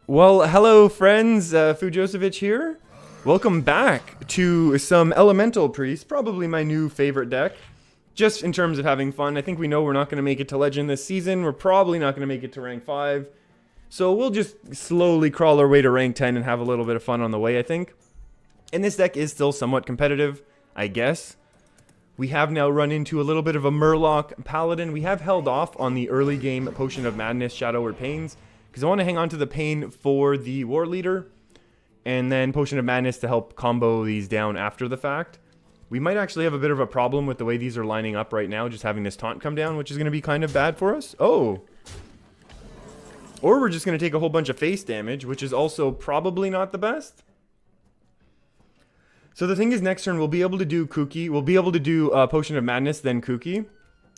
Well, hello friends, Fujosevich here. Welcome back to some Elemental Priest, probably my new favorite deck. Just in terms of having fun, I think we know we're not going to make it to Legend this season. We're probably not going to make it to rank 5. So we'll just slowly crawl our way to rank 10 and have a little bit of fun on the way, I think. And this deck is still somewhat competitive, I guess. We have now run into a little bit of a Murloc Paladin. We have held off on the early game Potion of Madness, Shadow or Pains, because I want to hang on to the Pain for the War Leader, and then Potion of Madness to help combo these down after the fact. We might actually have a bit of a problem with the way these are lining up right now, just having this taunt come down, which is going to be kind of bad for us. Oh. Or we're just going to take a whole bunch of face damage, which is also probably not the best. So the thing is, next turn we'll be able to do Kuki. We'll be able to do Potion of Madness, then Kuki,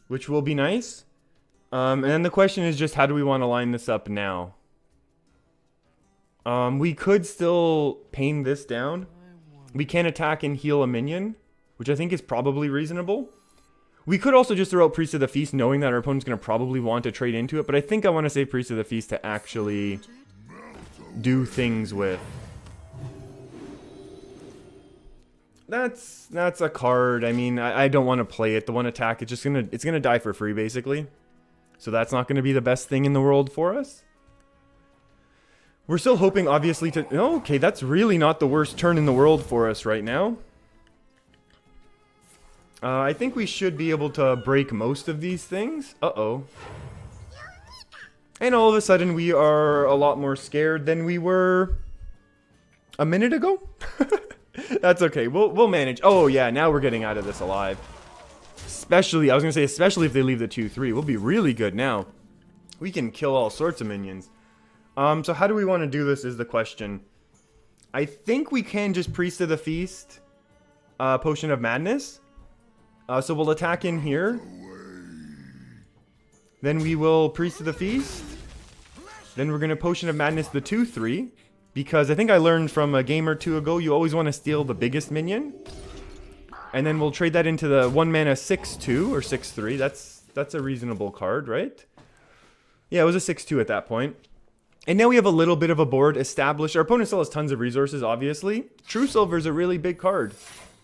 which will be nice. And then the question is just, how do we want to line this up now? We could still pain this down. We can attack and heal a minion, which I think is probably reasonable. We could also just throw out Priest of the Feast, knowing that our opponent's going to probably want to trade into it. But I think I want to save Priest of the Feast to actually do things with. That's a card. I mean, I don't want to play it. The one attack, it's gonna die for free, basically. So that's not going to be the best thing in the world for us. We're still hoping, obviously, to... Oh, okay, that's really not the worst turn in the world for us right now. I think we should be able to break most of these things. Uh-oh. And all of a sudden, we are a lot more scared than we were a minute ago. That's okay. We'll manage. Oh, yeah, now we're getting out of this alive. Especially, I was going to say, especially if they leave the 2-3. We'll be really good now. We can kill all sorts of minions. So how do we want to do this is the question. I think we can just Priest of the Feast, Potion of Madness. So we'll attack in here. Then we will Priest of the Feast. Then we're going to Potion of Madness the 2-3. Because I think I learned from a game or two ago, you always want to steal the biggest minion. And then we'll trade that into the 1 mana 6-2 or 6-3. That's a reasonable card, right? Yeah, it was a 6-2 at that point. And now we have a little bit of a board established. Our opponent still has tons of resources, obviously. True Silver is a really big card.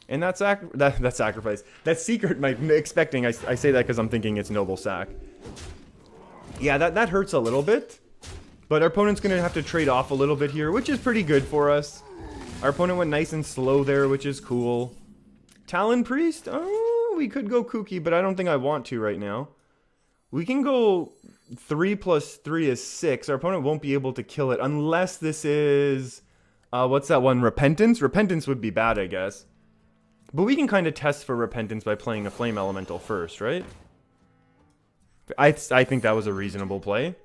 And that sacrifice. That secret might expecting. I say that because I'm thinking it's Noble Sack. Yeah, that hurts a little bit. But our opponent's going to have to trade off a little bit here, which is pretty good for us. Our opponent went nice and slow there, which is cool. Talon Priest? Oh, we could go kooky, but I don't think I want to right now. We can go 3 plus 3 is 6. Our opponent won't be able to kill it unless this is... what's that one? Repentance? Repentance would be bad, I guess. But we can kind of test for Repentance by playing a Flame Elemental first, right? I think that was a reasonable play.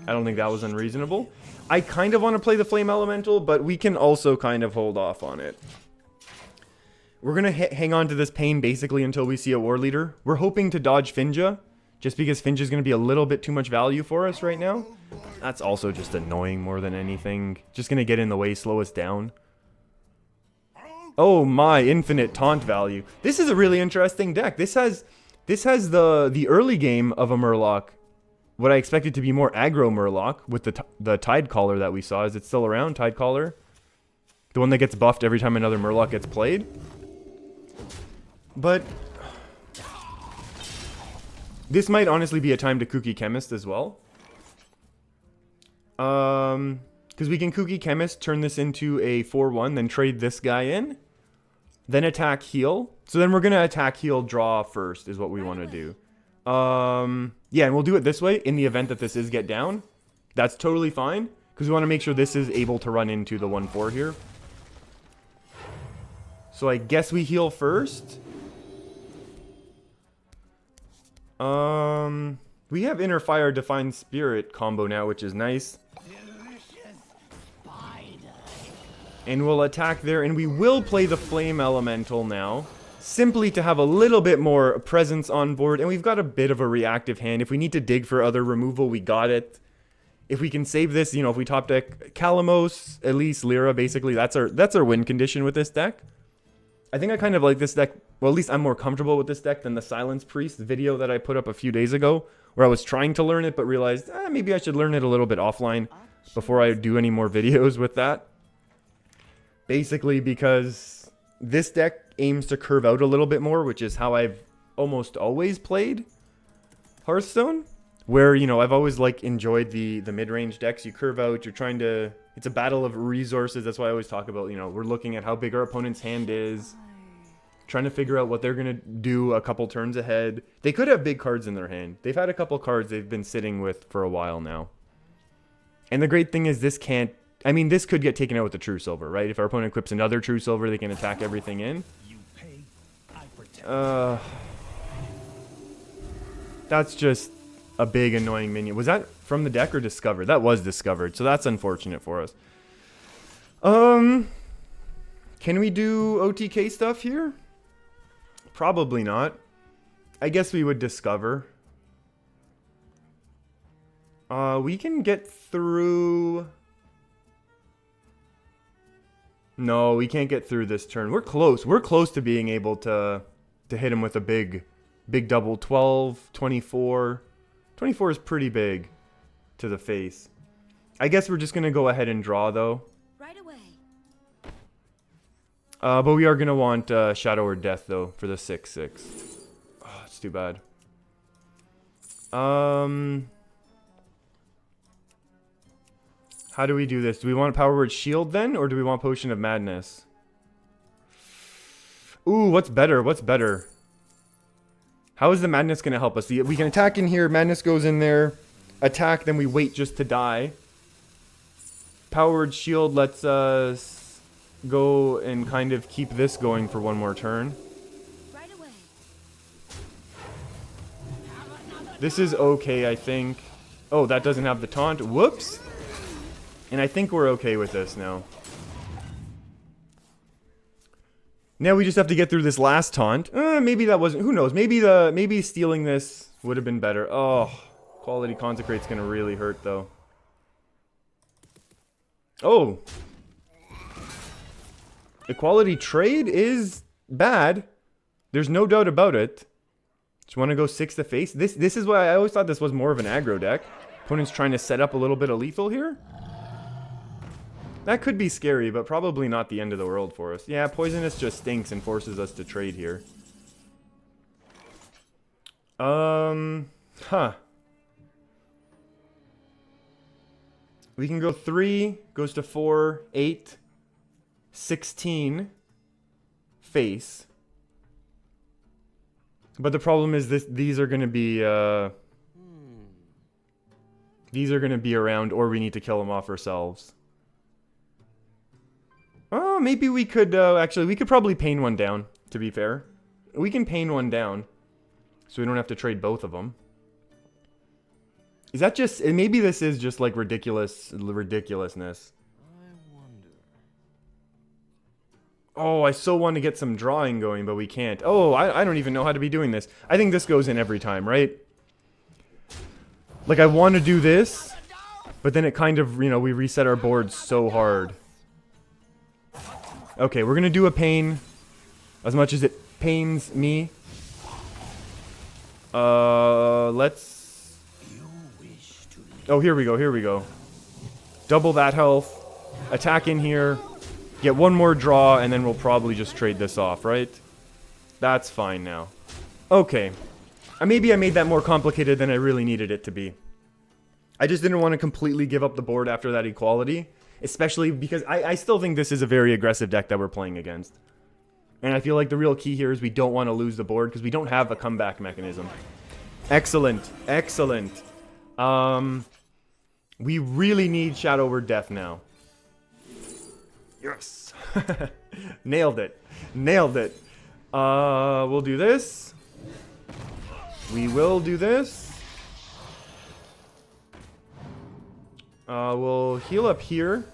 I don't think that was unreasonable. I kind of want to play the Flame Elemental, but we can also kind of hold off on it. We're going to hang on to this Pain basically until we see a War Leader. We're hoping to dodge Finja, just because Finja is going to be a little bit too much value for us right now. That's also just annoying more than anything. Just going to get in the way, slow us down. Oh my, infinite taunt value. This is a really interesting deck. This has the early game of a Murloc. What I expected to be more aggro Murloc with the Tide Caller that we saw. Is it still around, Tide Caller? The one that gets buffed every time another Murloc gets played? But this might honestly be a time to Kooky Chemist as well. Because we can Kooky Chemist, turn this into a 4-1, then trade this guy in. Then attack, heal. So then we're going to attack, heal, draw first is what we want to do. Yeah, and we'll do it this way in the event that this is get down. That's totally fine, because we want to make sure this is able to run into the 1-4 here. So I guess we heal first. We have Inner Fire, Divine Spirit combo now, which is nice. And we'll attack there, and we will play the Flame Elemental now. Simply to have a little bit more presence on board, and we've got a bit of a reactive hand. If we need to dig for other removal, we got it. If we can save this, you know, if we top deck Kalamos, Elise, Lyra, basically, that's our win condition with this deck. I think I kind of like this deck. Well, at least I'm more comfortable with this deck than the Silence Priest video that I put up a few days ago, where I was trying to learn it, but realized maybe I should learn it a little bit offline. before I do any more videos with that. Basically because this deck aims to curve out a little bit more, which is how I've almost always played Hearthstone. Where, you know, I've always like enjoyed the mid-range decks. You curve out, you're trying to... It's a battle of resources. That's why I always talk about, you know, we're looking at how big our opponent's hand is. Trying to figure out what they're going to do a couple turns ahead. They could have big cards in their hand. They've had a couple cards they've been sitting with for a while now. And the great thing is this can't... I mean, this could get taken out with the True Silver, right? If our opponent equips another True Silver, they can attack everything in. That's just a big annoying minion. Was that from the deck or discovered? That was discovered, so that's unfortunate for us. Can we do OTK stuff here? Probably not. I guess we would discover. We can get through... No, we can't get through this turn. We're close. We're close to being able to hit him with a big double. 12, 24. 24 is pretty big to the face. I guess we're just going to go ahead and draw, though. Right away. But we are going to want Shadow or Death, though, for the 6/6. Oh, it's too bad. How do we do this? Do we want Power Word Shield, then? Or do we want Potion of Madness? Ooh, what's better? What's better? How is the Madness going to help us? We can attack in here. Madness goes in there. Attack, then we wait just to die. Power Word Shield lets us go and kind of keep this going for one more turn. Right away. This is okay, I think. Oh, that doesn't have the taunt. Whoops. And I think we're okay with this now. Now we just have to get through this last taunt. Maybe that wasn't... Who knows? Maybe stealing this would have been better. Oh, Quality Consecrate's going to really hurt, though. Oh. Equality Trade is bad. There's no doubt about it. Just want to go 6 to face. This is why I always thought this was more of an aggro deck. Opponent's trying to set up a little bit of lethal here. That could be scary, but probably not the end of the world for us. Yeah, Poisonous just stinks and forces us to trade here. Huh. We can go 3, goes to 4, 8, 16, face. But the problem is these are going to be, these are going to be around, or we need to kill them off ourselves. Oh, maybe we could, actually, we could probably pain one down, to be fair. We can pain one down, so we don't have to trade both of them. Is that just, maybe this is just like ridiculousness. I wonder. Oh, I so want to get some drawing going, but we can't. Oh, I don't even know how to be doing this. I think this goes in every time, right? Like, I want to do this, but then it kind of, you know, we reset our board so hard. Okay, we're going to do a pain, as much as it pains me. Let's... Oh, here we go. Double that health. Attack in here. Get one more draw, and then we'll probably just trade this off, right? That's fine now. Okay. Maybe I made that more complicated than I really needed it to be. I just didn't want to completely give up the board after that equality. Especially because I still think this is a very aggressive deck that we're playing against. And I feel like the real key here is we don't want to lose the board because we don't have a comeback mechanism. Excellent. Excellent. We really need Shadow or Death now. Yes. Nailed it. Nailed it. We'll do this. We will do this. We'll heal up here.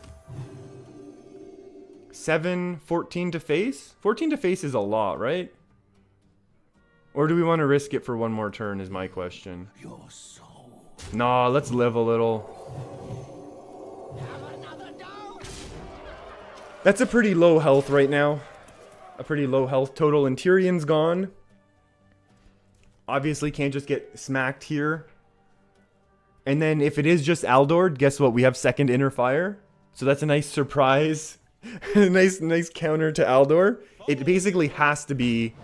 7, 14 to face. 14 to face is a lot, right? Or do we want to risk it for one more turn is my question. Nah, let's live a little. That's a pretty low health right now. A pretty low health total. And Tyrion's gone. Obviously can't just get smacked here. And then if it is just Aldor, guess what? We have second Inner Fire. So that's a nice surprise. nice counter to Aldor. It basically has to be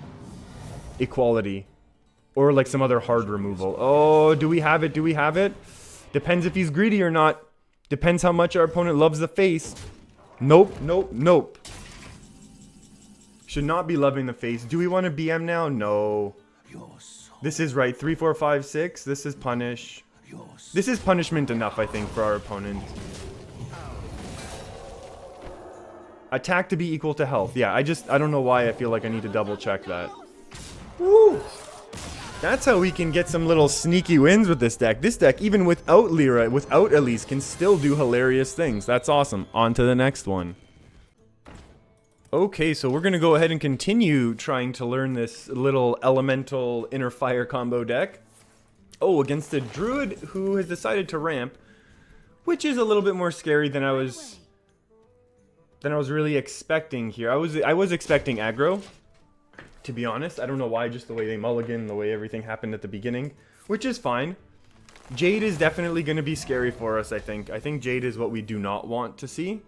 equality. Or like some other hard removal. Oh, do we have it? Do we have it? Depends if he's greedy or not. Depends how much our opponent loves the face. Nope, nope, nope. Should not be loving the face. Do we want to BM now? No. This is right. 3, 4, 5, 6. This is punish. This is punishment enough, I think, for our opponent. Attack to be equal to health. Yeah, I don't know why I feel like I need to double check that. Woo! That's how we can get some little sneaky wins with this deck. This deck, even without Lyra, without Elise, can still do hilarious things. That's awesome. On to the next one. Okay, so we're going to go ahead and continue trying to learn this little elemental inner fire combo deck. Oh, against a druid who has decided to ramp, which is a little bit more scary than I was really expecting here. I was expecting aggro, to be honest. I don't know why, just the way they mulligan, the way everything happened at the beginning, which is fine. Jade is definitely going to be scary for us, I think. I think Jade is what we do not want to see.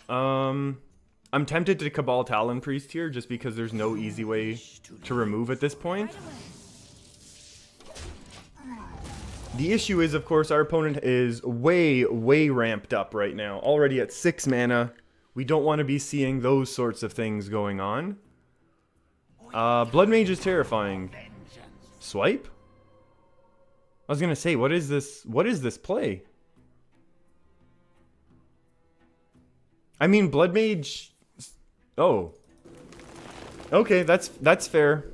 I'm tempted to Cabal Talon Priest here, just because there's no easy way to remove at this point. The issue is, of course, our opponent is way ramped up right now. Already at 6 mana. We don't want to be seeing those sorts of things going on. Blood Mage is terrifying. Swipe? I was gonna say, what is this play? I mean, Blood Mage... Oh. Okay, that's fair.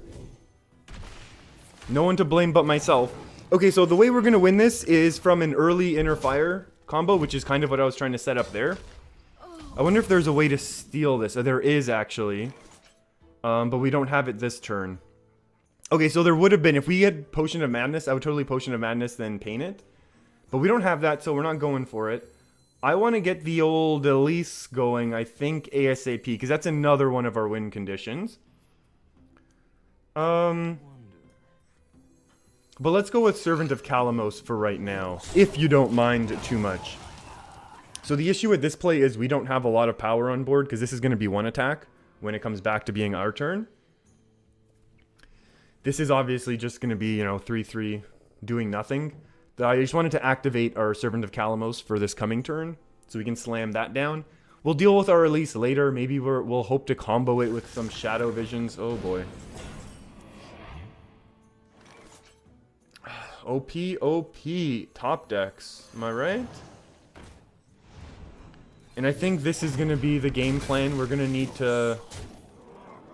No one to blame but myself. Okay, so the way we're gonna win this is from an early Inner Fire combo, which is kind of what I was trying to set up there. I wonder if there's a way to steal this. There is, actually. But we don't have it this turn. Okay, so there would have been, if we had Potion of Madness, I would totally Potion of Madness, then paint it. But we don't have that, so we're not going for it. I want to get the old Elise going, I think, ASAP, because that's another one of our win conditions. But let's go with Servant of Kalamos for right now, if you don't mind too much. So the issue with this play is we don't have a lot of power on board, because this is going to be one attack when it comes back to being our turn. This is obviously just going to be, 3-3 doing nothing. I just wanted to activate our Servant of Kalamos for this coming turn, so we can slam that down. We'll deal with our release later. Maybe we'll hope to combo it with some Shadow Visions. Oh boy. OP. Top decks. Am I right? And I think this is going to be the game plan. We're going to need to...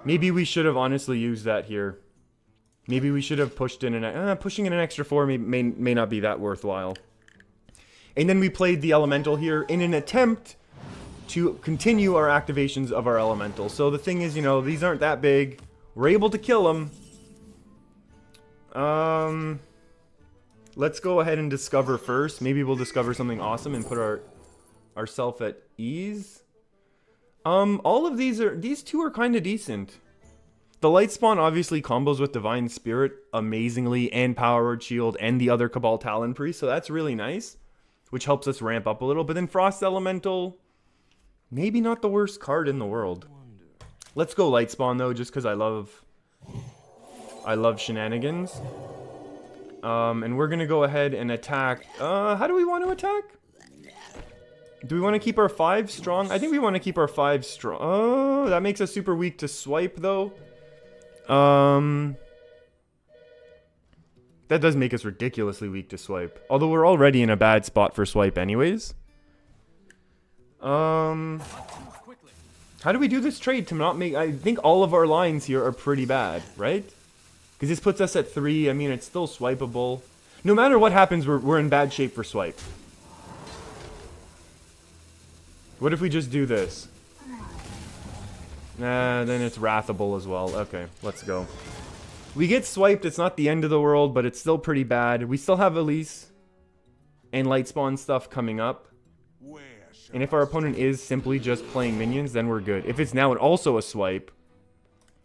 Maybe we should have honestly used that here. Maybe we should have pushed in pushing in an extra 4 may not be that worthwhile. And then we played the Elemental here in an attempt to continue our activations of our Elemental. So the thing is, these aren't that big. We're able to kill them. Let's go ahead and discover first. Maybe we'll discover something awesome and put ourselves at ease. All of these two are kind of decent. The Light Spawn obviously combos with Divine Spirit amazingly, and Power Word Shield, and the other Cabal Talon Priest, so that's really nice, which helps us ramp up a little. But then Frost Elemental, maybe not the worst card in the world. Let's go Light Spawn though, just because I love shenanigans. And we're gonna go ahead and attack. How do we want to attack? Do we want to keep our 5 strong? I think we want to keep our 5 strong. Oh, that makes us super weak to swipe though. That does make us ridiculously weak to swipe. Although we're already in a bad spot for swipe anyways. How do we do this trade to not make... I think all of our lines here are pretty bad, right? Because this puts us at 3. I mean, it's still swipeable. No matter what happens, we're in bad shape for swipe. What if we just do this? Nah, then it's wrathable as well. Okay, let's go. We get swiped. It's not the end of the world, but it's still pretty bad. We still have Elise and Light Spawn stuff coming up. And if our opponent is simply just playing minions, then we're good. If it's now also a swipe,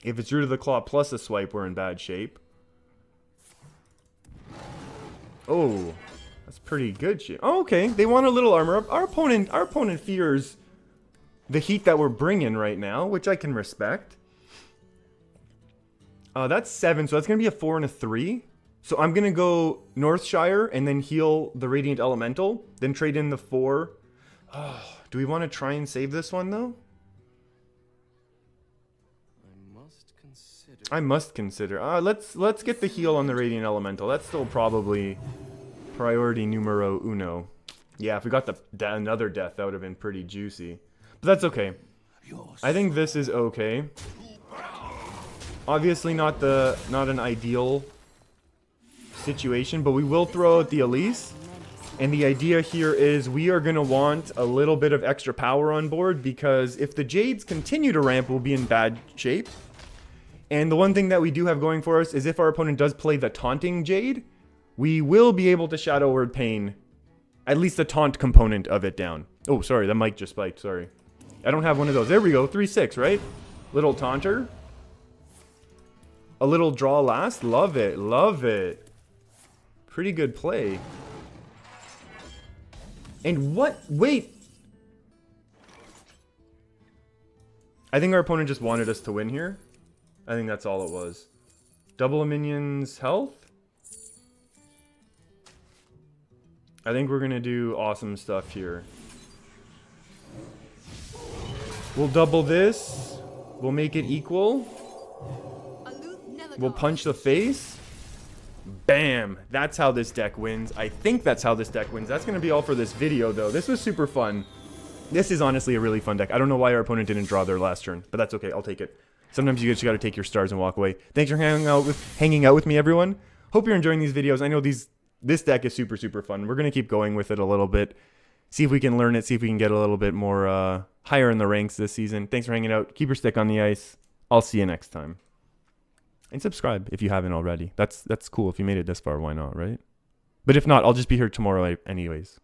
if it's Root of the Claw plus a swipe, we're in bad shape. Oh, that's pretty good shape. Oh, okay. They want a little armor up. Our opponent fears the heat that we're bringing right now, which I can respect. That's 7, so that's going to be a 4 and a 3. So I'm going to go Northshire and then heal the Radiant Elemental. Then trade in the 4. Oh, do we want to try and save this one, though? I must consider. Let's get the heal on the Radiant Elemental. That's still probably priority numero uno. Yeah, if we got another death, that would have been pretty juicy. But that's okay. I think this is okay. Obviously not an ideal situation, but we will throw out the Elise. And the idea here is we are going to want a little bit of extra power on board, because if the Jades continue to ramp, we'll be in bad shape. And the one thing that we do have going for us is if our opponent does play the taunting Jade, we will be able to Shadow Word Pain at least the taunt component of it down. Oh, sorry, the mic just spiked, sorry. I don't have one of those. There we go, 3-6, right? Little taunter. A little draw last. Love it, love it. Pretty good play. And what? Wait. I think our opponent just wanted us to win here. I think that's all it was. Double a minion's health. I think we're going to do awesome stuff here. We'll double this. We'll make it equal. We'll punch the face. Bam. That's how this deck wins. I think that's how this deck wins. That's going to be all for this video, though. This was super fun. This is honestly a really fun deck. I don't know why our opponent didn't draw their last turn, but that's okay. I'll take it. Sometimes you just got to take your stars and walk away. Thanks for hanging out with me, everyone. Hope you're enjoying these videos. I know this deck is super, super fun. We're going to keep going with it a little bit. See if we can learn it. See if we can get a little bit more higher in the ranks this season. Thanks for hanging out. Keep your stick on the ice. I'll see you next time. And subscribe if you haven't already. That's cool. If you made it this far, why not, right? But if not, I'll just be here tomorrow anyways.